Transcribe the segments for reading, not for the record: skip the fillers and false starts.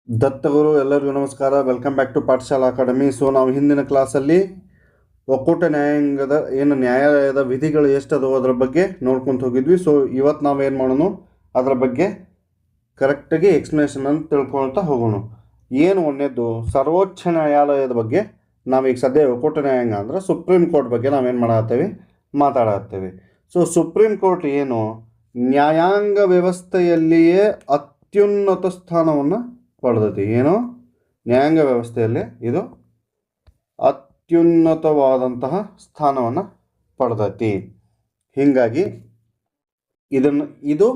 ದತ್ತಗುರು ಎಲ್ಲರಿಗೂ ನಮಸ್ಕಾರ. Welcome back to Pathashala academy. So ನಾವು ಹಿಂದಿನ ಕ್ಲಾಸಲ್ಲಿ ಒಕ್ಕೂಟ ನ್ಯಾಯಾಂಗದ ನ್ಯಾಯಾಲಯದ ವಿಧಿಗಳು ಎಷ್ಟದೋ ಅದರ ಬಗ್ಗೆ ನೋಡ್ಕೊಂತ ಹೋಗಿದ್ವಿ. ಸೊ ಇವತ್ತು ನಾವೇನು ಮಾಡೋಣ, ಅದರ ಬಗ್ಗೆ ಕರೆಕ್ಟಾಗಿ ಎಕ್ಸ್ಪ್ಲನೇಷನನ್ನು ತಿಳ್ಕೊಳ್ತಾ ಹೋಗೋಣ. ಏನು ಒಂದೇದು ಸರ್ವೋಚ್ಚ ನ್ಯಾಯಾಲಯದ ಬಗ್ಗೆ ನಾವೀಗ ಸದ್ಯ ಒಕ್ಕೂಟ ನ್ಯಾಯಾಂಗ ಅಂದರೆ ಸುಪ್ರೀಂ ಕೋರ್ಟ್ ಬಗ್ಗೆ ನಾವೇನು ಮಾಡತ್ತೇವೆ, ಮಾತಾಡತ್ತೇವೆ. ಸೊ ಸುಪ್ರೀಂ ಕೋರ್ಟ್ ಏನು ನ್ಯಾಯಾಂಗ ವ್ಯವಸ್ಥೆಯಲ್ಲಿಯೇ ಅತ್ಯುನ್ನತ ಸ್ಥಾನವನ್ನು ಪಡೆದೈತಿ. ಏನು ನ್ಯಾಯಾಂಗ ವ್ಯವಸ್ಥೆಯಲ್ಲಿ ಇದು ಅತ್ಯುನ್ನತವಾದಂತಹ ಸ್ಥಾನವನ್ನು ಪಡೆದೈತಿ. ಹೀಗಾಗಿ ಇದು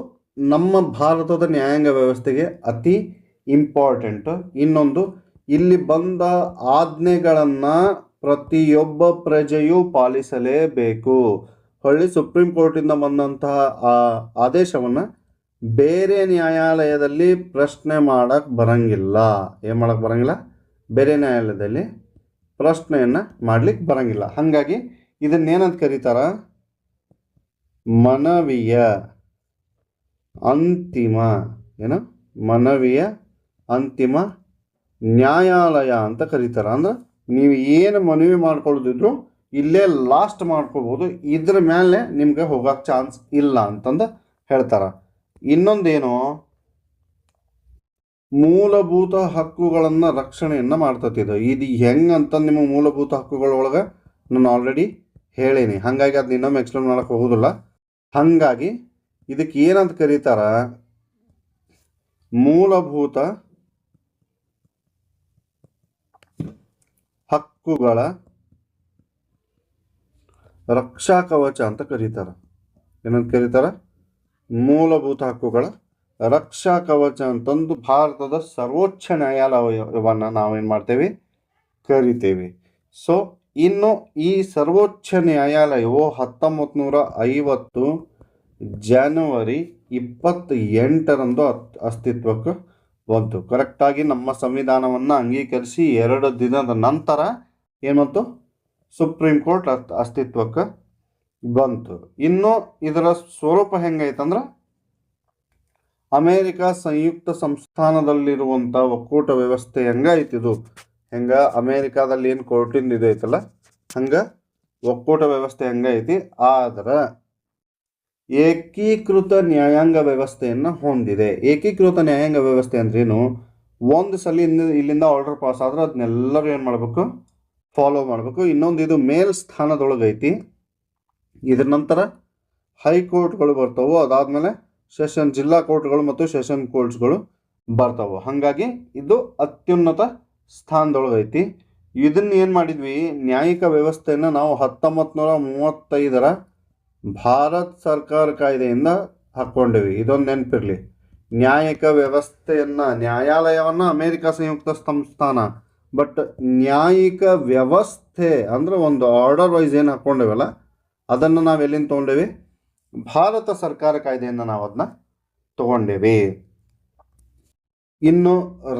ನಮ್ಮ ಭಾರತದ ನ್ಯಾಯಾಂಗ ವ್ಯವಸ್ಥೆಗೆ ಅತಿ ಇಂಪಾರ್ಟೆಂಟ್. ಇನ್ನೊಂದು, ಇಲ್ಲಿ ಬಂದ ಆಜ್ಞೆಗಳನ್ನು ಪ್ರತಿಯೊಬ್ಬ ಪ್ರಜೆಯೂ ಪಾಲಿಸಲೇಬೇಕು. ಹೊಳ್ಳಿ ಸುಪ್ರೀಂ ಕೋರ್ಟಿಂದ ಬಂದಂತಹ ಆ ಆದೇಶವನ್ನು ಬೇರೆ ನ್ಯಾಯಾಲಯದಲ್ಲಿ ಪ್ರಶ್ನೆ ಮಾಡಕ್ಕೆ ಬರಂಗಿಲ್ಲ. ಏನು ಮಾಡಕ್ಕೆ ಬರಂಗಿಲ್ಲ? ಬೇರೆ ನ್ಯಾಯಾಲಯದಲ್ಲಿ ಪ್ರಶ್ನೆಯನ್ನು ಮಾಡ್ಲಿಕ್ಕೆ ಬರಂಗಿಲ್ಲ. ಹಾಗಾಗಿ ಇದನ್ನೇನಂತ ಕರೀತಾರ? ಮನವಿಯ ಅಂತಿಮ ಮನವಿಯ ಅಂತಿಮ ನ್ಯಾಯಾಲಯ ಅಂತ ಕರೀತಾರ. ಅಂದ್ರೆ ನೀವು ಏನು ಮನವಿ ಮಾಡ್ಕೊಳ್ಳೋದಿದ್ರು ಇಲ್ಲೇ ಲಾಸ್ಟ್ ಮಾಡ್ಕೋಬೋದು, ಇದ್ರ ಮೇಲೆ ನಿಮ್ಗೆ ಹೋಗಕ್ಕೆ ಚಾನ್ಸ್ ಇಲ್ಲ ಅಂತಂದು ಹೇಳ್ತಾರ. ಇನ್ನೊಂದೇನು, ಮೂಲಭೂತ ಹಕ್ಕುಗಳನ್ನು ರಕ್ಷಣೆಯನ್ನು ಮಾಡ್ತತಿ. ಇದು ಹೆಂಗಂತ ನಿಮ್ಮ ಮೂಲಭೂತ ಹಕ್ಕುಗಳೊಳಗೆ ನಾನು ಆಲ್ರೆಡಿ ಹೇಳೀನಿ, ಹಾಗಾಗಿ ಅದನ್ನ ಇನ್ನೊಮ್ಮೆ ಎಕ್ಸ್ಪ್ಲೇನ್ ಮಾಡೋಕ್ಕೆ ಹೋಗೋದಿಲ್ಲ. ಹಾಗಾಗಿ ಇದಕ್ಕೆ ಏನಂತ ಕರೀತಾರ? ಮೂಲಭೂತ ಹಕ್ಕುಗಳ ರಕ್ಷಾ ಕವಚ ಅಂತ ಕರೀತಾರ. ಏನಂತ ಕರೀತಾರ? ಮೂಲಭೂತ ಹಕ್ಕುಗಳ ರಕ್ಷಾ ಕವಚ ಅಂತಂದು ಭಾರತದ ಸರ್ವೋಚ್ಚ ನ್ಯಾಯಾಲಯವನ್ನು ನಾವೇನು ಮಾಡ್ತೇವೆ, ಕರಿತೇವೆ. ಸೊ ಇನ್ನು ಈ ಸರ್ವೋಚ್ಚ ನ್ಯಾಯಾಲಯವು 1950 ಜನವರಿ 28ರಂದು ಅಸ್ತಿತ್ವಕ್ಕೆ ಬಂತು. ಕರೆಕ್ಟಾಗಿ ನಮ್ಮ ಸಂವಿಧಾನವನ್ನು ಅಂಗೀಕರಿಸಿ 2 ದಿನದ ನಂತರ ಏನಂತು ಸುಪ್ರೀಂ ಕೋರ್ಟ್ ಅಸ್ತಿತ್ವಕ್ಕೆ ಬಂತು. ಇನ್ನು ಇದರ ಸ್ವರೂಪ ಹೆಂಗೈತಂದ್ರೆ, ಅಮೇರಿಕಾ ಸಂಯುಕ್ತ ಸಂಸ್ಥಾನದಲ್ಲಿರುವಂಥ ಒಕ್ಕೂಟ ವ್ಯವಸ್ಥೆ ಹೆಂಗೈತಿದು, ಅಮೇರಿಕಾದಲ್ಲಿ ಏನು ಕೋರ್ಟಿಂದ ಇದು ಐತಲ್ಲ, ಹಂಗೆ ಒಕ್ಕೂಟ ವ್ಯವಸ್ಥೆ ಹೆಂಗೈತಿ. ಆದ್ರೆ ಏಕೀಕೃತ ನ್ಯಾಯಾಂಗ ವ್ಯವಸ್ಥೆಯನ್ನು ಹೊಂದಿದೆ. ಏಕೀಕೃತ ನ್ಯಾಯಾಂಗ ವ್ಯವಸ್ಥೆ ಅಂದ್ರೇನು? ಒಂದು ಸಲ ಇಲ್ಲಿಂದ ಆರ್ಡರ್ ಪಾಸ್ ಆದ್ರೆ ಅದನ್ನೆಲ್ಲರೂ ಏನು ಮಾಡಬೇಕು, ಫಾಲೋ ಮಾಡಬೇಕು. ಇನ್ನೊಂದು, ಇದು ಮೇಲ್ ಸ್ಥಾನದೊಳಗೈತಿ. ಇದರ ನಂತರ ಹೈಕೋರ್ಟ್ಗಳು ಬರ್ತಾವೆ, ಅದಾದಮೇಲೆ ಜಿಲ್ಲಾ ಕೋರ್ಟ್ಗಳು ಮತ್ತು ಸೆಷನ್ ಕೋರ್ಟ್ಸ್ಗಳು ಬರ್ತಾವೆ. ಹಾಗಾಗಿ ಇದು ಅತ್ಯುನ್ನತ ಸ್ಥಾನದೊಳಗೈತಿ. ಇದನ್ನು ಏನು ಮಾಡಿದ್ವಿ, ನ್ಯಾಯಿಕ ವ್ಯವಸ್ಥೆಯನ್ನು ನಾವು 1935ರ ಭಾರತ ಸರ್ಕಾರ ಕಾಯ್ದೆಯಿಂದ ಹಾಕ್ಕೊಂಡಿವಿ. ಇದೊಂದು ನೆನಪಿರಲಿ. ನ್ಯಾಯಿಕ ವ್ಯವಸ್ಥೆಯನ್ನು, ನ್ಯಾಯಾಲಯವನ್ನು ಅಮೇರಿಕಾ ಸಂಯುಕ್ತ ಸಂಸ್ಥಾನ, ಬಟ್ ನ್ಯಾಯಿಕ ವ್ಯವಸ್ಥೆ ಅಂದರೆ ಒಂದು ಆರ್ಡರ್ ವೈಸ್ ಏನು ಹಾಕ್ಕೊಂಡೇವಲ್ಲ, ಅದನ್ನು ನಾವು ಎಲ್ಲಿಂದ ತೊಗೊಂಡೇವಿ? ಭಾರತ ಸರ್ಕಾರ ಕಾಯ್ದೆಯಿಂದ ನಾವು ಅದನ್ನ ತಗೊಂಡೇವಿ. ಇನ್ನು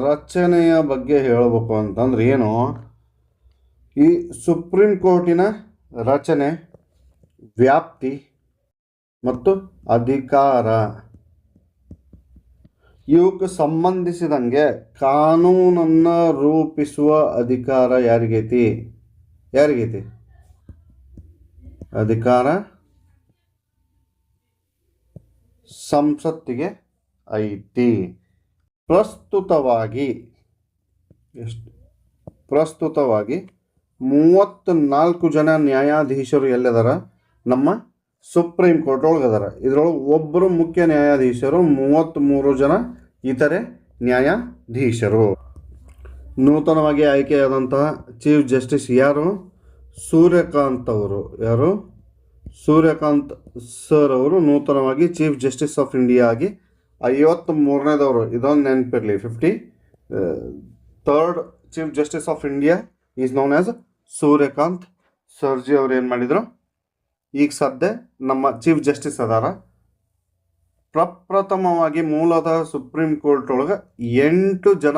ರಚನೆಯ ಬಗ್ಗೆ ಹೇಳಬೇಕು ಅಂತಂದ್ರೆ ಏನು, ಈ ಸುಪ್ರೀಂ ಕೋರ್ಟಿನ ರಚನೆ, ವ್ಯಾಪ್ತಿ ಮತ್ತು ಅಧಿಕಾರ ಇವಕ್ಕೆ ಸಂಬಂಧಿಸಿದಂಗೆ ಕಾನೂನನ್ನು ರೂಪಿಸುವ ಅಧಿಕಾರ ಯಾರಿಗೈತಿ? ಅಧಿಕಾರ ಸಂಸತ್ತಿಗೆ ಐತಿ. ಪ್ರಸ್ತುತವಾಗಿ 34 ಜನ ನ್ಯಾಯಾಧೀಶರು ಎಲ್ಲಿದಾರ? ನಮ್ಮ ಸುಪ್ರೀಂ ಕೋರ್ಟ್ ಒಳಗದಾರ. ಇದರೊಳಗೆ ಒಬ್ಬರು ಮುಖ್ಯ ನ್ಯಾಯಾಧೀಶರು, 33 ಜನ ಇತರೆ ನ್ಯಾಯಾಧೀಶರು. ನೂತನವಾಗಿ ಆಯ್ಕೆಯಾದಂತಹ ಚೀಫ್ ಜಸ್ಟಿಸ್ ಯಾರು? ಸೂರ್ಯಕಾಂತ್ ಅವರು. ಸೂರ್ಯಕಾಂತ್ ಸರ್ ಅವರು ನೂತನವಾಗಿ ಚೀಫ್ ಜಸ್ಟಿಸ್ ಆಫ್ ಇಂಡಿಯಾ ಆಗಿ 53ನೇದವರು. ಇದೊಂದು ನೆನಪಿರಲಿ. 53rd chief justice of India is known as Suryakant sir ji ಅವರು ಏನು ಮಾಡಿದರು, ಈಗ ಸದ್ಯ ನಮ್ಮ ಚೀಫ್ ಜಸ್ಟಿಸ್ ಅದಾರ. ಪ್ರಪ್ರಥಮವಾಗಿ ಮೂಲತಃ ಸುಪ್ರೀಂ ಕೋರ್ಟ್ ಒಳಗೆ 8 ಜನ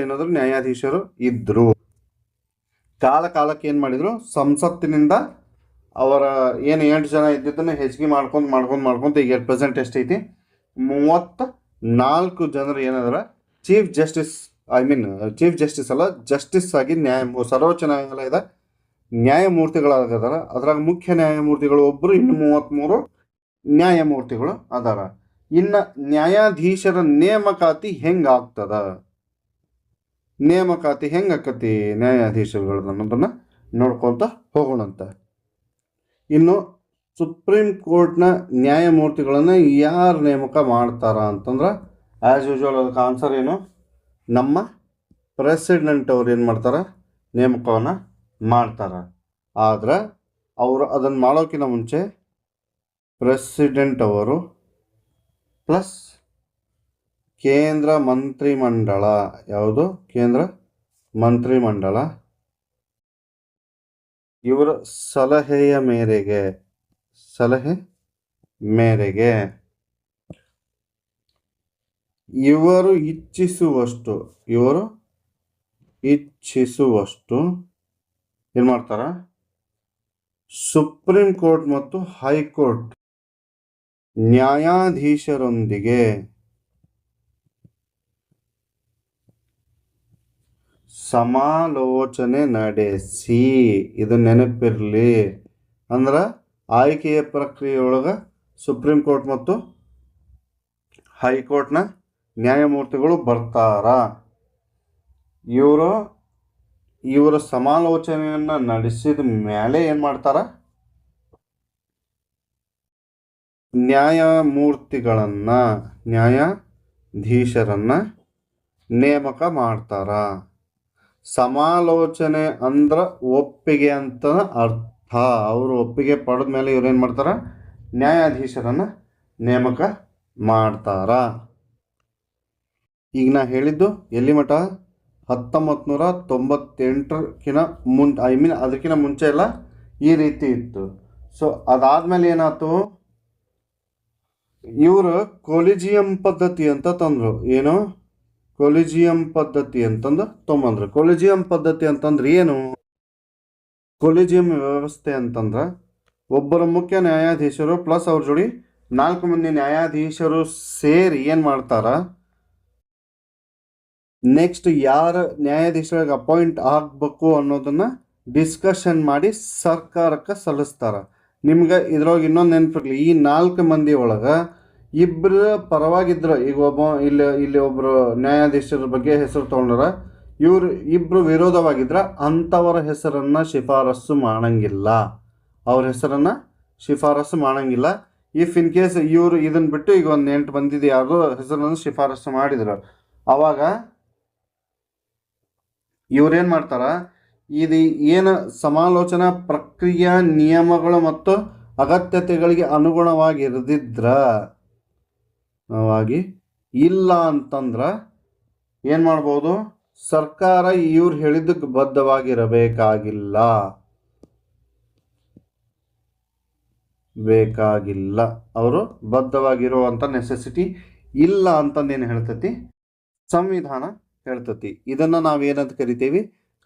ಏನಾದ್ರು ನ್ಯಾಯಾಧೀಶರು ಇದ್ದರು. ಕಾಲಕ್ಕೆ ಏನು ಮಾಡಿದರು, ಸಂಸತ್ತಿನಿಂದ ಅವರ ಏನು 8 ಜನ ಇದ್ದಿದ್ದನ್ನು ಹೆಚ್ಚಿಗೆ ಮಾಡ್ಕೊಂತ ಈಗ ಪ್ರೆಸೆಂಟ್ ಎಷ್ಟೈತಿ, 34 ಜನರು ಏನದಾರ chief justice I mean chief justice ಅಲ್ಲ, ಜಸ್ಟಿಸ್ ಆಗಿ ಸರ್ವೋಚ್ಚ ನ್ಯಾಯಾಲಯದ ನ್ಯಾಯಮೂರ್ತಿಗಳಾಗದಾರ. ಅದ್ರಾಗ ಮುಖ್ಯ ನ್ಯಾಯಮೂರ್ತಿಗಳು ಒಬ್ಬರು, ಇನ್ನು 33 ನ್ಯಾಯಮೂರ್ತಿಗಳು ಅದಾರ. ಇನ್ನು ನ್ಯಾಯಾಧೀಶರ ನೇಮಕಾತಿ ಹೆಂಗಾಗ್ತದ, ನೇಮಕಾತಿ ಹೆಂಗಾಕತಿ ನ್ಯಾಯಾಧೀಶರುಗಳು ಅನ್ನೋದನ್ನು ನೋಡ್ಕೊತ ಹೋಗೋಣಂತ. ಇನ್ನು ಸುಪ್ರೀಂ ಕೋರ್ಟ್ನ ನ್ಯಾಯಮೂರ್ತಿಗಳನ್ನು ಯಾರು ನೇಮಕ ಮಾಡ್ತಾರ ಅಂತಂದ್ರೆ, ಆ್ಯಸ್ ಯೂಶ್ವಲ್ ಅದಕ್ಕೆ ಆನ್ಸರ್ ಏನು, ನಮ್ಮ ಪ್ರೆಸಿಡೆಂಟ್ ಅವ್ರು ಏನು ಮಾಡ್ತಾರೆ, ನೇಮಕವನ್ನು ಮಾಡ್ತಾರೆ. ಆದ್ರೆ ಅವರು ಅದನ್ನು ಮಾಡೋಕ್ಕಿಂತ ಮುಂಚೆ ಪ್ರೆಸಿಡೆಂಟ್ ಅವರು ಪ್ಲಸ್ ಕೇಂದ್ರ ಮಂತ್ರಿಮಂಡಲ, ಯಾವುದು ಕೇಂದ್ರ ಮಂತ್ರಿಮಂಡಲ, ಇವರ ಸಲಹೆ ಮೇರೆಗೆ ಇವರು ಇಚ್ಛಿಸುವಷ್ಟು ಏನು ಮಾಡ್ತಾರ, ಸುಪ್ರೀಂ ಕೋರ್ಟ್ ಮತ್ತು ಹೈಕೋರ್ಟ್ ನ್ಯಾಯಾಧೀಶರೊಂದಿಗೆ ಸಮಾಲೋಚನೆ ನಡೆಸಿ, ಇದು ನೆನಪಿರಲಿ, ಅಂದ್ರೆ ಆಯ್ಕೆಯ ಪ್ರಕ್ರಿಯೆಯೊಳಗೆ ಸುಪ್ರೀಂ ಕೋರ್ಟ್ ಮತ್ತು ಹೈಕೋರ್ಟ್ನ ನ್ಯಾಯಮೂರ್ತಿಗಳು ಬರ್ತಾರ. ಇವರ ಸಮಾಲೋಚನೆಯನ್ನು ನಡೆಸಿದ ಮೇಲೆ ಏನು ಮಾಡ್ತಾರ, ನ್ಯಾಯಾಧೀಶರನ್ನು ನೇಮಕ ಮಾಡ್ತಾರ. ಸಮಾಲೋಚನೆ ಅಂದ್ರೆ ಒಪ್ಪಿಗೆ ಅಂತ ಅರ್ಥ. ಅವರು ಒಪ್ಪಿಗೆ ಪಡೆದ ಮೇಲೆ ಇವ್ರು ಏನು ಮಾಡ್ತಾರ, ನ್ಯಾಯಾಧೀಶರನ್ನು ನೇಮಕ ಮಾಡ್ತಾರ. ಈಗ ನಾ ಹೇಳಿದ್ದು ಎಲ್ಲಿ ಮಠ, 1998 ಐ ಮೀನ್ ಅದಕ್ಕಿಂತ ಮುಂಚೆ ಎಲ್ಲ ಈ ರೀತಿ ಇತ್ತು. ಸೊ ಅದಾದಮೇಲೆ ಏನಾಯ್ತು, ಇವರು ಕೊಲಿಜಿಯಂ ಪದ್ಧತಿ ಅಂತ ತಂದರು. ಏನು, ಕೊಲಿಜಿಯಂ ಪದ್ಧತಿ ಅಂತಂದು ತೊಗೊಂಬಂದ್ರು. ಕೊಲಿಜಿಯಂ ಪದ್ಧತಿ ಅಂತಂದ್ರೆ ಏನು, ಕೊಲಿಜಿಯಂ ವ್ಯವಸ್ಥೆ ಅಂತಂದ್ರೆ ಒಬ್ಬರು ಮುಖ್ಯ ನ್ಯಾಯಾಧೀಶರು ಪ್ಲಸ್ ಅವ್ರ ಜೋಡಿ 4 ಮಂದಿ ನ್ಯಾಯಾಧೀಶರು ಸೇರಿ ಏನು ಮಾಡ್ತಾರ, ನೆಕ್ಸ್ಟ್ ಯಾರು ನ್ಯಾಯಾಧೀಶರಿಗೆ ಅಪಾಯಿಂಟ್ ಆಗಬೇಕು ಅನ್ನೋದನ್ನು ಡಿಸ್ಕಷನ್ ಮಾಡಿ ಸರ್ಕಾರಕ್ಕೆ ಸಲ್ಲಿಸ್ತಾರ. ನಿಮ್ಗೆ ಇದ್ರೊಳಗೆ ಇನ್ನೊಂದು ನೆನಪಿರಲಿ, ಈ 4 ಮಂದಿ ಒಳಗೆ ಇಬ್ಬರು ಪರವಾಗಿದ್ರು, ಈಗ ಇಲ್ಲಿ ಒಬ್ಬರು ನ್ಯಾಯಾಧೀಶರ ಬಗ್ಗೆ ಹೆಸರು ತೊಗೊಂಡ್ರ, ಇವರು ಇಬ್ಬರು ವಿರೋಧವಾಗಿದ್ರ ಅಂಥವರ ಹೆಸರನ್ನು ಶಿಫಾರಸ್ಸು ಮಾಡಂಗಿಲ್ಲ. ಅವ್ರ ಹೆಸರನ್ನು ಶಿಫಾರಸ್ಸು ಮಾಡಂಗಿಲ್ಲ. ಇಫ್ ಇನ್ ಕೇಸ್ ಇವರು ಇದನ್ನು ಬಿಟ್ಟು ಈಗ ಒಂದು 8 ಮಂದಿದು ಯಾರು ಹೆಸರನ್ನು ಶಿಫಾರಸ್ಸು ಮಾಡಿದ್ರು, ಆವಾಗ ಇವ್ರೇನು ಮಾಡ್ತಾರ, ಇದು ಏನು ಸಮಾಲೋಚನಾ ಪ್ರಕ್ರಿಯೆ ನಿಯಮಗಳು ಮತ್ತು ಅಗತ್ಯತೆಗಳಿಗೆ ಅನುಗುಣವಾಗಿ ಇಲ್ಲ ಅಂತಂದ್ರೆ ಏನು ಮಾಡ್ಬೋದು, ಸರ್ಕಾರ ಇವ್ರು ಹೇಳಿದ್ದಕ್ಕೆ ಬದ್ಧವಾಗಿರಬೇಕಾಗಿಲ್ಲ. ಅವರು ಬದ್ಧವಾಗಿರುವಂಥ ನೆಸೆಸಿಟಿ ಇಲ್ಲ ಅಂತಂದೇನು ಹೇಳ್ತತಿ, ಸಂವಿಧಾನ ಹೇಳ್ತತಿ. ಇದನ್ನು ನಾವೇನಂತ ಕರಿತೀವಿ,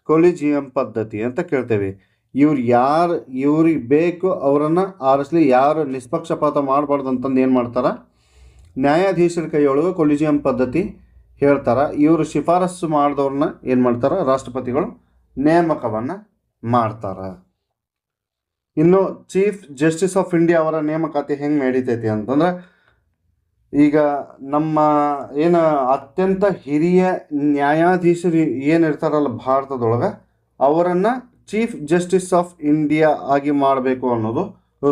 ಕೊಲಿಜಿಯಂ ಪದ್ಧತಿ ಅಂತ ಕೇಳ್ತೇವೆ. ಇವ್ರಿಗೆ ಬೇಕು ಅವರನ್ನು ಆರಿಸ್ಲಿ, ಯಾರು ನಿಷ್ಪಕ್ಷಪಾತ ಮಾಡಬಾರ್ದು ಅಂತಂದು ಏನು ಮಾಡ್ತಾರೆ, ನ್ಯಾಯಾಧೀಶರ ಕೈಯೊಳಗೆ ಕೊಲಿಜಿಯಂ ಪದ್ಧತಿ ಹೇಳ್ತಾರೆ. ಇವರು ಶಿಫಾರಸ್ಸು ಮಾಡಿದವ್ರನ್ನ ಏನು ಮಾಡ್ತಾರೆ, ರಾಷ್ಟ್ರಪತಿಗಳು ನೇಮಕವನ್ನು ಮಾಡ್ತಾರೆ. ಇನ್ನು ಚೀಫ್ ಜಸ್ಟಿಸ್ ಆಫ್ ಇಂಡಿಯಾ ಅವರ ನೇಮಕಾತಿ ಹೆಂಗೆ ನಡೀತೈತಿ ಅಂತಂದ್ರೆ, ಈಗ ನಮ್ಮ ಏನು ಅತ್ಯಂತ ಹಿರಿಯ ನ್ಯಾಯಾಧೀಶರು ಏನಿರ್ತಾರಲ್ಲ ಭಾರತದೊಳಗೆ, ಅವರನ್ನು ಚೀಫ್ ಜಸ್ಟಿಸ್ ಆಫ್ ಇಂಡಿಯಾ ಆಗಿ ಮಾಡಬೇಕು ಅನ್ನೋದು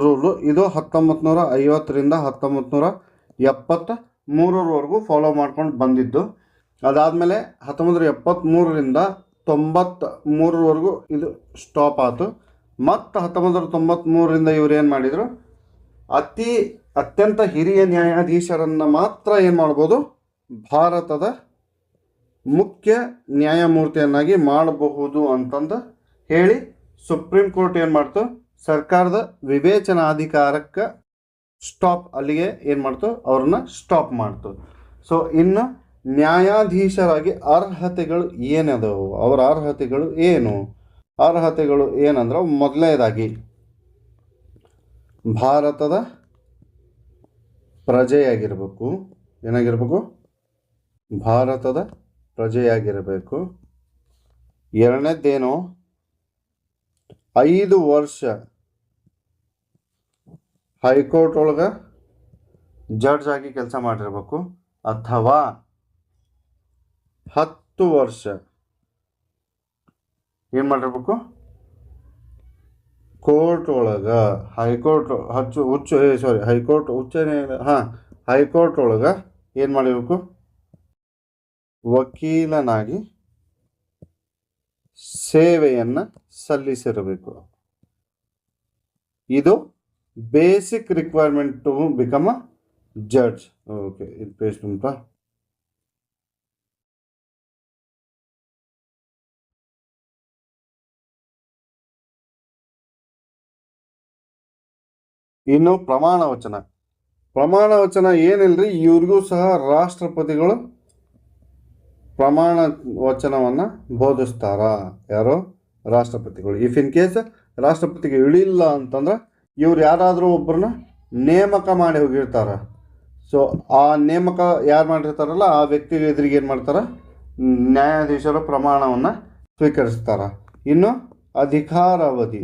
ರೂಲು. ಇದು 1950ರಿಂದ 1973ರವರೆಗೂ ಫಾಲೋ ಮಾಡ್ಕೊಂಡು ಬಂದಿದ್ದು. ಅದಾದಮೇಲೆ 1973ರಿಂದ 93ರವರೆಗೂ ಇದು ಸ್ಟಾಪ್ ಆಯಿತು. ಮತ್ತು 1993ರಿಂದ ಇವ್ರು ಏನು ಮಾಡಿದರು, ಅತ್ಯಂತ ಹಿರಿಯ ನ್ಯಾಯಾಧೀಶರನ್ನು ಮಾತ್ರ ಏನು ಮಾಡ್ಬೋದು, ಭಾರತದ ಮುಖ್ಯ ನ್ಯಾಯಮೂರ್ತಿಯನ್ನಾಗಿ ಮಾಡಬಹುದು ಅಂತಂದು ಹೇಳಿ ಸುಪ್ರೀಂ ಕೋರ್ಟ್ ಏನು ಮಾಡ್ತು, ಸರ್ಕಾರದ ವಿವೇಚನಾಧಿಕಾರಕ್ಕೆ ಅಲ್ಲಿಗೆ ಏನು ಮಾಡ್ತು, ಅವ್ರನ್ನ ಸ್ಟಾಪ್ ಮಾಡ್ತು. ಸೊ ಇನ್ನು ನ್ಯಾಯಾಧೀಶರಾಗಿ ಅರ್ಹತೆಗಳು ಏನದವು, ಅವರ ಅರ್ಹತೆಗಳು ಏನಂದ್ರೆ, ಮೊದಲನೇದಾಗಿ ಭಾರತದ ಪ್ರಜೆಯಾಗಿರ್ಬೇಕು. ಏನಾಗಿರ್ಬೇಕು, ಭಾರತದ ಪ್ರಜೆಯಾಗಿರಬೇಕು. ಎರಡನೇದ್ದೇನು, 5 ವರ್ಷ ಹೈಕೋರ್ಟ್ ಒಳಗೆ ಜಡ್ಜ್ ಆಗಿ ಕೆಲಸ ಮಾಡಿರ್ಬೇಕು, ಅಥವಾ 10 ವರ್ಷ ಏನು ಮಾಡಿರ್ಬೇಕು, ಕೋರ್ಟ್ ಒಳಗೆ ಹೈಕೋರ್ಟ್ ಹೈಕೋರ್ಟ್ ಉಚ್ಚ ನ್ಯಾಯಾಲಯ ಹೈಕೋರ್ಟ್ ಒಳಗೆ ಏನು ಮಾಡಿರ್ಬೇಕು, ವಕೀಲನಾಗಿ ಸೇವೆಯನ್ನು ಸಲ್ಲಿಸಿರಬೇಕು. ಇದು basic requirement to become a judge. Okay, ಇದು ಪೇಸ್ಟ್ ಉಂಟಾ? ಇನ್ನು ಪ್ರಮಾಣ ವಚನ ಏನಿಲ್ರಿ, ಇವ್ರಿಗೂ ಸಹ ರಾಷ್ಟ್ರಪತಿಗಳು ಪ್ರಮಾಣ ವಚನವನ್ನು ಬೋಧಿಸ್ತಾರ. ಯಾರು? ರಾಷ್ಟ್ರಪತಿಗಳು. ಇಫ್ ಇನ್ ಕೇಸ್ ರಾಷ್ಟ್ರಪತಿಗೆ ಇಳಿಲ್ಲ ಅಂತಂದ್ರೆ ಇವ್ರು ಯಾರಾದರೂ ಒಬ್ಬರನ್ನ ನೇಮಕ ಮಾಡಿ ಹೋಗಿರ್ತಾರ. ಸೊ ಆ ನೇಮಕ ಯಾರು ಮಾಡಿರ್ತಾರಲ್ಲ ಆ ವ್ಯಕ್ತಿಗೆ ಎದುರಿಗೆ ಏನು ಮಾಡ್ತಾರೆ, ನ್ಯಾಯಾಧೀಶರು ಪ್ರಮಾಣವನ್ನು ಸ್ವೀಕರಿಸ್ತಾರ. ಇನ್ನು ಅಧಿಕಾರಾವಧಿ,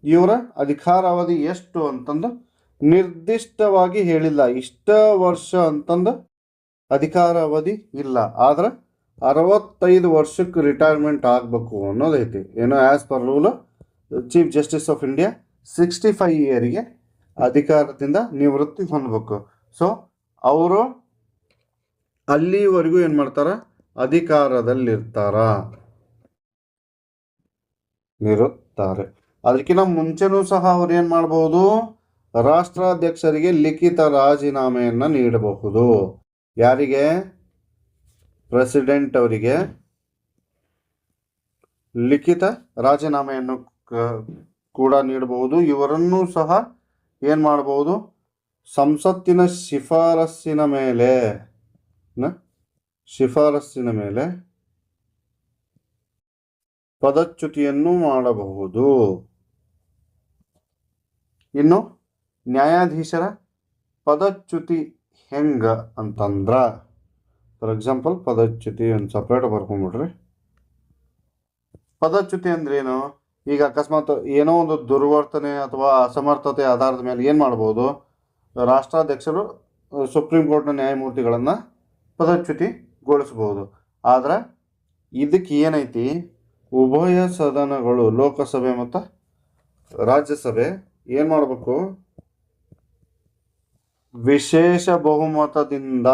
ಇವರ ಅಧಿಕಾರಾವಧಿ ಎಷ್ಟು ಅಂತಂದು ನಿರ್ದಿಷ್ಟವಾಗಿ ಹೇಳಿಲ್ಲ. ಇಷ್ಟ ವರ್ಷ ಅಂತಂದು ಅಧಿಕಾರಾವಧಿ ಇಲ್ಲ, ಆದ್ರೆ 65 ವರ್ಷಕ್ಕೆ ರಿಟೈರ್ಮೆಂಟ್ ಆಗಬೇಕು ಅನ್ನೋದೈತಿ. ಏನೋ as per rule chief justice of India 65 ಇಯರಿಗೆ ಅಧಿಕಾರದಿಂದ ನಿವೃತ್ತಿ ಹೊಂದಬೇಕು. ಸೊ ಅವರು ಅಲ್ಲಿವರೆಗೂ ಏನು ಮಾಡ್ತಾರ, ಇರುತ್ತಾರೆ. ಅದಕ್ಕಿಂತ ಮುಂಚೆನೂ ಸಹ ಅವ್ರು ಏನು ಮಾಡ್ಬೋದು, ರಾಷ್ಟ್ರಾಧ್ಯಕ್ಷರಿಗೆ ಲಿಖಿತ ರಾಜೀನಾಮೆಯನ್ನು ನೀಡಬಹುದು. ಯಾರಿಗೆ? ಪ್ರೆಸಿಡೆಂಟ್ ಅವರಿಗೆ ಲಿಖಿತ ರಾಜೀನಾಮೆಯನ್ನು ಕೂಡ ನೀಡಬಹುದು. ಇವರನ್ನು ಸಹ ಏನು ಮಾಡಬಹುದು, ಸಂಸತ್ತಿನ ಶಿಫಾರಸ್ಸಿನ ಮೇಲೆ ಪದಚ್ಯುತಿಯನ್ನು ಮಾಡಬಹುದು. ಇನ್ನು ನ್ಯಾಯಾಧೀಶರ ಪದಚ್ಯುತಿ ಹೆಂಗ ಅಂತಂದ್ರ, ಫಾರ್ ಎಕ್ಸಾಂಪಲ್ ಪದಚ್ಯುತಿ ಒಂದು ಸಪ್ರೇಟ್ ಬರ್ಕೊಂಡ್ಬಿಡ್ರಿ. ಪದಚ್ಯುತಿ ಅಂದ್ರೇನು? ಈಗ ಅಕಸ್ಮಾತ್ ಏನೋ ಒಂದು ದುರ್ವರ್ತನೆ ಅಥವಾ ಅಸಮರ್ಥತೆ ಆಧಾರದ ಮೇಲೆ ಏನು ಮಾಡ್ಬೋದು, ರಾಷ್ಟ್ರಾಧ್ಯಕ್ಷರು ಸುಪ್ರೀಂ ಕೋರ್ಟ್ನ ನ್ಯಾಯಮೂರ್ತಿಗಳನ್ನು ಪದಚ್ಯುತಿಗೊಳಿಸ್ಬೋದು. ಆದ್ರೆ ಇದಕ್ಕೆ ಏನೈತಿ, ಉಭಯ ಸದನಗಳು ಲೋಕಸಭೆ ಮತ್ತು ರಾಜ್ಯಸಭೆ ಏನು ಮಾಡಬೇಕು, ವಿಶೇಷ ಬಹುಮತದಿಂದ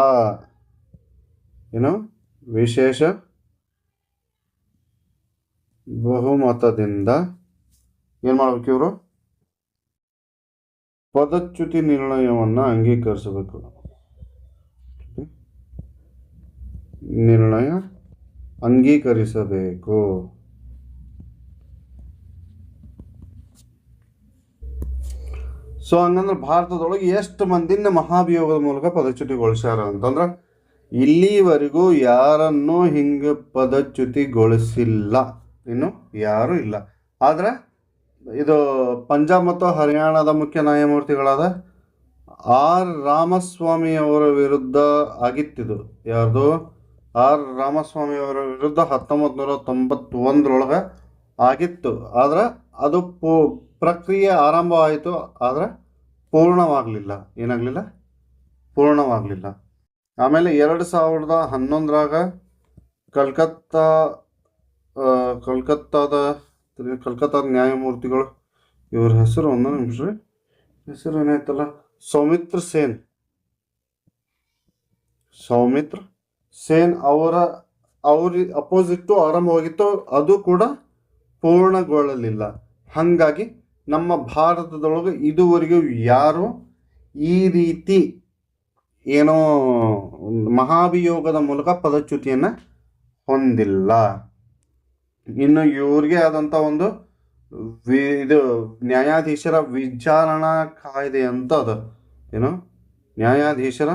ಏನು ಮಾಡ್ಬೇಕು, ಇವರು ಪದಚ್ಯುತಿ ನಿರ್ಣಯವನ್ನು ಅಂಗೀಕರಿಸಬೇಕು. ಸೊ ಹಂಗಂದ್ರೆ ಭಾರತದೊಳಗೆ ಎಷ್ಟು ಮಂದಿನ ಮಹಾಭಿಯೋಗದ ಮೂಲಕ ಪದಚ್ಯುತಿಗೊಳಿಸ್ಯಾರ ಅಂತಂದ್ರೆ ಇಲ್ಲಿವರೆಗೂ ಯಾರನ್ನೂ ಹಿಂಗೆ ಪದಚ್ಯುತಿಗೊಳಿಸಿಲ್ಲ, ಇನ್ನು ಯಾರೂ ಇಲ್ಲ. ಆದರೆ ಇದು ಪಂಜಾಬ್ ಮತ್ತು ಹರಿಯಾಣದ ಮುಖ್ಯ ನ್ಯಾಯಮೂರ್ತಿಗಳಾದ ಆರ್ ರಾಮಸ್ವಾಮಿ ಅವರ ವಿರುದ್ಧ ಆಗಿತ್ತಿದು. ಯಾರ್ದು? ಆರ್ ರಾಮಸ್ವಾಮಿ ಅವರ ವಿರುದ್ಧ 1991 ಆಗಿತ್ತು. ಆದ್ರೆ ಅದು ಪ್ರಕ್ರಿಯೆ ಆರಂಭ ಆಯಿತು, ಆದರೆ ಪೂರ್ಣವಾಗಲಿಲ್ಲ. ಆಮೇಲೆ 2011 ಕಲ್ಕತ್ತಾದ ನ್ಯಾಯಮೂರ್ತಿಗಳು, ಇವ್ರ ಹೆಸರು ಒಂದು ನಿಮಿಷ ರೀ, ಹೆಸರು ಏನಾಯ್ತಲ್ಲ, ಸೌಮಿತ್ರ ಸೇನ್ ಅವರ ಅಪೋಸಿಟ್ಟು ಆರಂಭವಾಗಿತ್ತು, ಅದು ಕೂಡ ಪೂರ್ಣಗೊಳ್ಳಲಿಲ್ಲ. ಹಾಗಾಗಿ ನಮ್ಮ ಭಾರತದೊಳಗೆ ಇದುವರೆಗೂ ಯಾರು ಈ ರೀತಿ ಏನೋ ಮಹಾಭಿಯೋಗದ ಮೂಲಕ ಪದಚ್ಯುತಿಯನ್ನು ಹೊಂದಿಲ್ಲ. ಇನ್ನು ಇವ್ರಿಗೆ ಆದಂಥ ಒಂದು ಇದು ನ್ಯಾಯಾಧೀಶರ ವಿಚಾರಣಾ ಕಾಯ್ದೆ ಅಂತ ಅದು, ಏನು ನ್ಯಾಯಾಧೀಶರ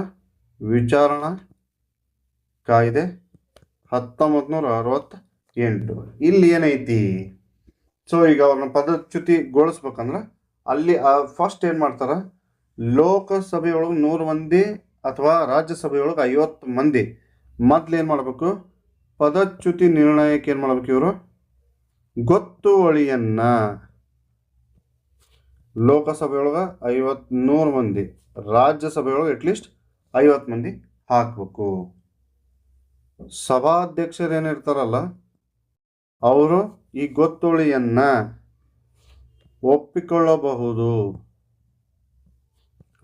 ವಿಚಾರಣಾ ಕಾಯ್ದೆ 1968. ಇಲ್ಲಿ ಏನೈತಿ, ಸೊ ಈಗ ಅವ್ರನ್ನ ಪದಚ್ಯುತಿಗೊಳಿಸ್ಬೇಕಂದ್ರೆ ಅಲ್ಲಿ ಫಸ್ಟ್ ಏನು ಮಾಡ್ತಾರೆ, ಲೋಕಸಭೆಯೊಳಗೆ 100 ಮಂದಿ ಅಥವಾ ರಾಜ್ಯಸಭೆಯೊಳಗೆ 50 ಮಂದಿ ಮೊದಲು ಏನು ಮಾಡಬೇಕು, ಪದಚ್ಯುತಿ ನಿರ್ಣಯಕ್ಕೆ ಏನು ಮಾಡ್ಬೇಕು ಇವರು ಗೊತ್ತುವಳಿಯನ್ನು ಲೋಕಸಭೆಯೊಳಗೆ 100 ಮಂದಿ, ರಾಜ್ಯಸಭೆಯೊಳಗೆ ಅಟ್ಲೀಸ್ಟ್ 50 ಮಂದಿ ಹಾಕಬೇಕು. ಸಭಾಧ್ಯಕ್ಷರು ಏನಿರ್ತಾರಲ್ಲ ಅವರು ಈ ಗೊತ್ತುವಳಿಯನ್ನು ಒಪ್ಪಿಕೊಳ್ಳಬಹುದು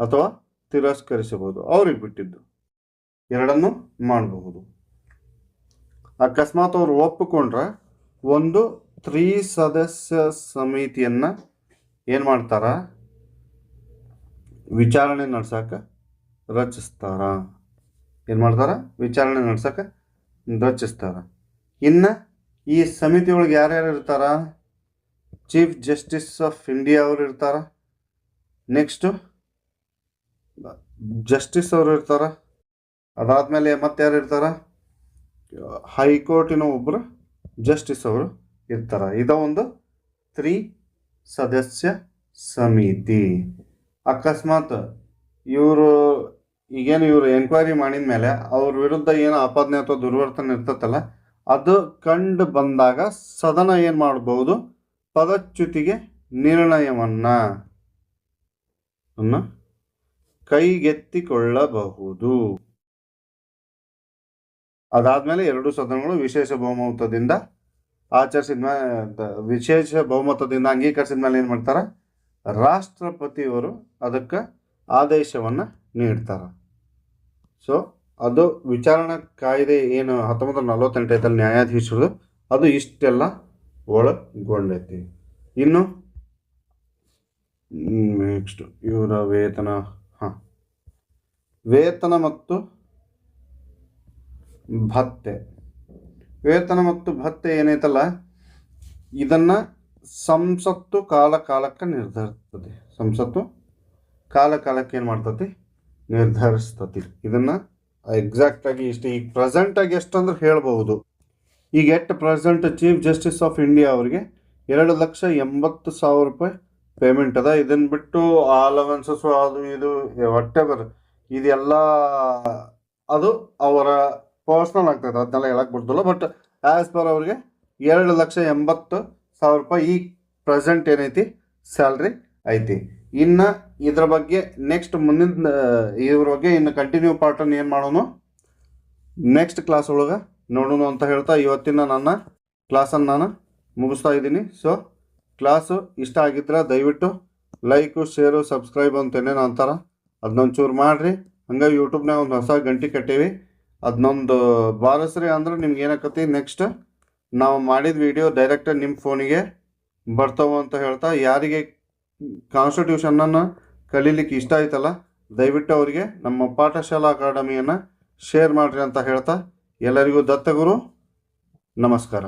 ಅಥವಾ ತಿರಸ್ಕರಿಸಬಹುದು, ಅವ್ರಿಗೆ ಬಿಟ್ಟಿದ್ದು, ಎರಡನ್ನು ಮಾಡಬಹುದು. ಅಕಸ್ಮಾತ್ ಅವರು ಒಪ್ಪಿಕೊಂಡ್ರೆ ಒಂದು 3 ಸದಸ್ಯ ಸಮಿತಿಯನ್ನು ಏನು ಮಾಡ್ತಾರ, ವಿಚಾರಣೆ ನಡ್ಸಕ್ಕೆ ರಚಿಸ್ತಾರ. ಏನು ಮಾಡ್ತಾರ, ವಿಚಾರಣೆ ನಡ್ಸಕ್ಕೆ ರಚಿಸ್ತಾರ. ಇನ್ನು ಈ ಸಮಿತಿ ಒಳಗೆ ಯಾರ್ಯಾರು ಇರ್ತಾರ, ಚೀಫ್ ಜಸ್ಟಿಸ್ ಆಫ್ ಇಂಡಿಯಾ ಅವರು ಇರ್ತಾರ, ನೆಕ್ಸ್ಟು ಜಸ್ಟಿಸ್ ಅವರು ಇರ್ತಾರ, ಅದಾದಮೇಲೆ ಮತ್ತೆ ಯಾರು ಇರ್ತಾರ, ಹೈಕೋರ್ಟಿನ ಒಬ್ಬರು ಜಸ್ಟಿಸ್ ಅವರು ಇರ್ತಾರೆ. ಇದು ಒಂದು 3 ಸದಸ್ಯ ಸಮಿತಿ. ಅಕಸ್ಮಾತ್ ಇವರು ಎನ್ಕ್ವೈರಿ ಮಾಡಿದ ಮೇಲೆ ಅವ್ರ ವಿರುದ್ಧ ಏನು ಆಪಾದನೆ ಅಥವಾ ದುರ್ವರ್ತನೆ ಇರ್ತೈತಲ್ಲ ಅದು ಕಂಡು ಬಂದಾಗ ಸದನ ಏನು ಮಾಡ್ಬೋದು, ಪದಚ್ಯುತಿಗೆ ನಿರ್ಣಯವನ್ನು ಕೈಗೆತ್ತಿಕೊಳ್ಳಬಹುದು. ಅದಾದಮೇಲೆ 2 ಸದನಗಳು ವಿಶೇಷ ಬಹುಮತದಿಂದ ಅಂಗೀಕರಿಸಿದ ಮೇಲೆ ಏನು ಮಾಡ್ತಾರೆ, ರಾಷ್ಟ್ರಪತಿಯವರು ಅದಕ್ಕೆ ಆದೇಶವನ್ನು ನೀಡ್ತಾರೆ. ಸೊ ಅದು ವಿಚಾರಣಾ ಕಾಯ್ದೆ ಏನು 1948 ನ್ಯಾಯಾಧೀಶರು ಅದು ಇಷ್ಟೆಲ್ಲ ಒಳಗೊಂಡೈತಿ. ಇನ್ನು ನೆಕ್ಸ್ಟ್ ಇವರ ವೇತನ ಮತ್ತು ಭತ್ಯೆ ಏನೈತಲ್ಲ ಇದನ್ನು ಸಂಸತ್ತು ಕಾಲಕ್ಕೆ ನಿರ್ಧರಿಸ್ತದೆ. ಸಂಸತ್ತು ಕಾಲಕ್ಕೆ ಏನು ಮಾಡ್ತತಿ, ನಿರ್ಧರಿಸ್ತತಿ. ಇದನ್ನು ಎಕ್ಸಾಕ್ಟಾಗಿ ಇಷ್ಟು ಈಗ ಪ್ರೆಸೆಂಟಾಗಿ ಎಷ್ಟು ಅಂದ್ರೆ ಹೇಳ್ಬೋದು. ಈಗ present chief justice of India ಅವರಿಗೆ 2,80,000 ರೂಪಾಯಿ ಪೇಮೆಂಟ್ ಅದ. ಇದನ್ನು ಬಿಟ್ಟು ಅಲವೆನ್ಸಸ್ ಅದು ಇದು ವಾಟೆವರ್ ಇದೆಲ್ಲ ಅದು ಅವರ ಪರ್ಸ್ನಲ್ ಆಗ್ತದೆ, ಅದನ್ನೆಲ್ಲ ಹೇಳಕ್ಕೆ ಬರ್ತಲ್ಲ. ಬಟ್ ಆ್ಯಸ್ ಪರ್ ಅವ್ರಿಗೆ 2,80,000 ರೂಪಾಯಿ ಈ ಪ್ರೆಸೆಂಟ್ ಏನೈತಿ ಸ್ಯಾಲ್ರಿ ಐತಿ. ಇನ್ನು ಇದ್ರ ಬಗ್ಗೆ ನೆಕ್ಸ್ಟ್ ಮುಂದಿನ ಇದ್ರ ಬಗ್ಗೆ ಇನ್ನು ಕಂಟಿನ್ಯೂ ಪಾರ್ಟನ್ನು ಏನು ಮಾಡೋಣ, ನೆಕ್ಸ್ಟ್ ಕ್ಲಾಸ್ ಒಳಗೆ ನೋಡೋಣ ಅಂತ ಹೇಳ್ತಾ ಇವತ್ತಿನ ನನ್ನ ಕ್ಲಾಸನ್ನು ನಾನು ಮುಗಿಸ್ತಾ ಇದ್ದೀನಿ. ಸೊ ಕ್ಲಾಸು ಇಷ್ಟ ಆಗಿದ್ರೆ ದಯವಿಟ್ಟು ಲೈಕು, ಶೇರು, ಸಬ್ಸ್ಕ್ರೈಬ್ ಅಂತೇನೇನು ಅಂತಾರ ಅದನ್ನೊಂಚೂರು ಮಾಡಿರಿ. ಹಂಗೆ ಯೂಟ್ಯೂಬ್ನಾಗ ಒಂದು ಹೊಸ ಗಂಟೆ ಕಟ್ಟೀವಿ, ಅದನ್ನೊಂದು ಬಾರಿಸ್ರಿ. ಅಂದ್ರೆ ನಿಮ್ಗೆ ಏನಾಕತಿ ನೆಕ್ಸ್ಟ್ ನಾವು ಮಾಡಿದ ವಿಡಿಯೋ ಡೈರೆಕ್ಟಾಗಿ ನಿಮ್ಮ ಫೋನಿಗೆ ಬರ್ತಾವೆ ಅಂತ ಹೇಳ್ತಾ, ಯಾರಿಗೆ ಕಾನ್ಸ್ಟಿಟ್ಯೂಷನನ್ನು ಕಲೀಲಿಕ್ಕೆ ಇಷ್ಟ ಆಯ್ತಲ್ಲ ದಯವಿಟ್ಟು ಅವರಿಗೆ ನಮ್ಮ ಪಾಠಶಾಲಾ ಅಕಾಡೆಮಿಯನ್ನು ಶೇರ್ ಮಾಡಿರಿ ಅಂತ ಹೇಳ್ತಾ ಎಲ್ಲರಿಗೂ ದತ್ತಗುರು ನಮಸ್ಕಾರ.